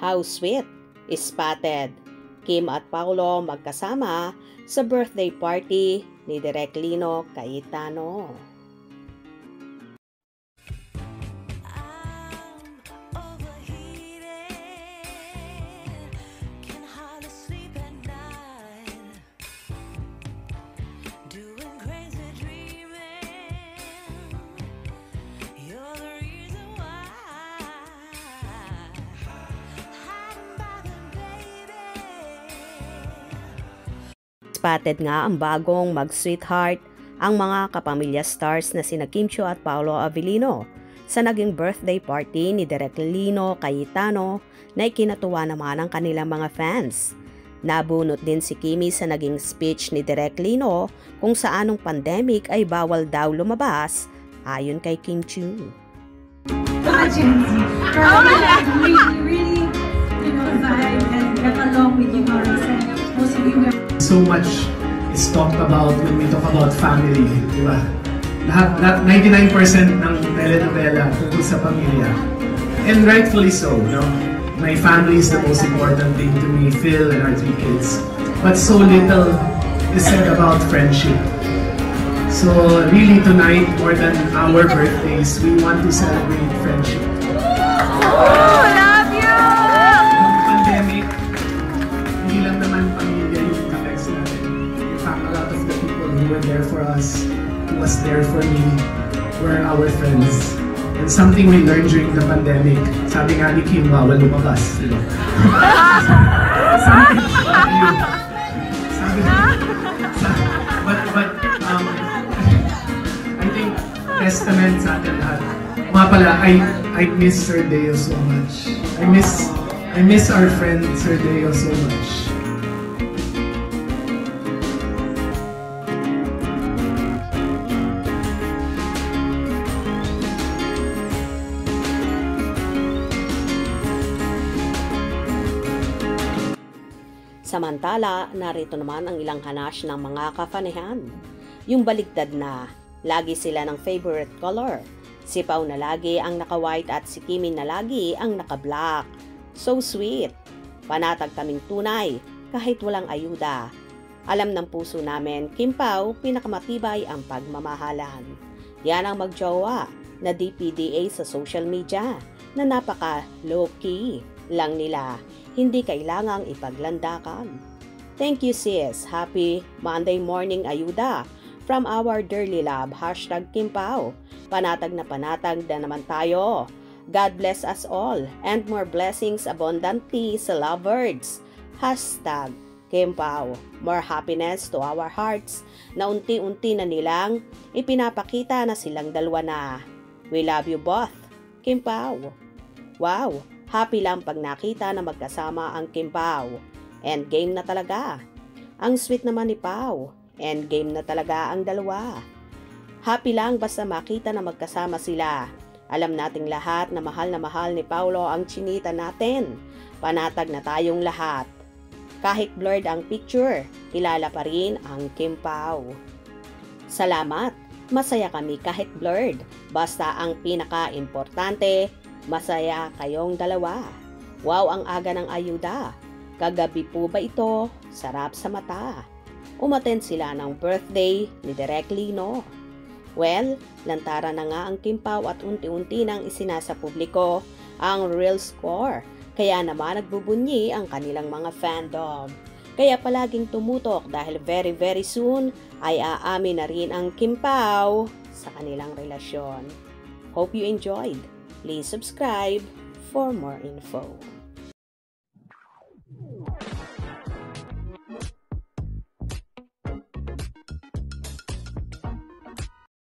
How sweet! Spotted! Kim at Paulo magkasama sa birthday party ni Direk Lino Cayetano. Spotted nga ang bagong mag-sweetheart ang mga kapamilya stars na sina Kim Chiu at Paolo Avellino sa naging birthday party ni Direk Lino Cayetano na ikinatuwa naman ang kanilang mga fans. Nabunot din si Kimi sa naging speech ni Direk Lino kung saan ang pandemic ay bawal daw lumabas ayon kay Kim Chiu. Really, vibe and get along with you, Morris. Most of you so much is talked about when we talk about family, di ba? Lahat 99% ng telenovela tungkol sa pamilya. And rightfully so, no? My family is the most important thing to me, Phil and our 3 kids. But so little is said about friendship. So really tonight, more than our birthdays, we want to celebrate friendship. Oh, love you! Nung pandemic, hindi lang naman pamilya yung connects natin. In fact, a lot of the people who were there for us, who was there for me, were our friends. And something we learned during the pandemic, sabi nga ni Kim, bawal lumabas. Diba? I think testament sa atin lahat. Mga pala, I miss Sir Deo so much. I miss our friend Sir Deo so much. Samantala, narito naman ang ilang hanash ng mga kafanihan. Yung baligtad na, lagi sila ng favorite color. Si Pao na lagi ang naka-white at si Kimi na lagi ang naka-black. So sweet! Panatag kaming tunay, kahit walang ayuda. Alam ng puso namin, Kim Pao, pinakamatibay ang pagmamahalan. Yan ang magjowa na DPDA sa social media na napaka low-key lang nila. Hindi kailangang ipaglandakan. Thank you sis. Happy Monday morning ayuda from our dearly love. #Kim Pao. Panatag na naman tayo. God bless us all and more blessings abundantly sa lovebirds. #Kim Pao. More happiness to our hearts na unti-unti na nilang ipinapakita na silang dalawa na. We love you both. Kim Pao. Wow! Happy lang pag nakita na magkasama ang Kim Pao. Endgame na talaga. Ang sweet naman ni Pao. Endgame na talaga ang dalawa. Happy lang basta makita na magkasama sila. Alam nating lahat na mahal ni Paulo ang chinita natin. Panatag na tayong lahat. Kahit blurred ang picture, kilala pa rin ang Kim Pao. Salamat. Masaya kami kahit blurred. Basta ang pinaka-importante, masaya kayong dalawa. Wow, ang aga ng ayuda. Kagabi po ba ito? Sarap sa mata. Umattend sila ng birthday ni Direk Lino. Well, lantaran na nga ang Kim Pao at unti-unti nang isinasa publiko ang real score. Kaya naman nagbubunyi ang kanilang mga fandom. Kaya palaging tumutok dahil very soon ay aamin na rin ang Kim Pao sa kanilang relasyon. Hope you enjoyed. Please subscribe for more info.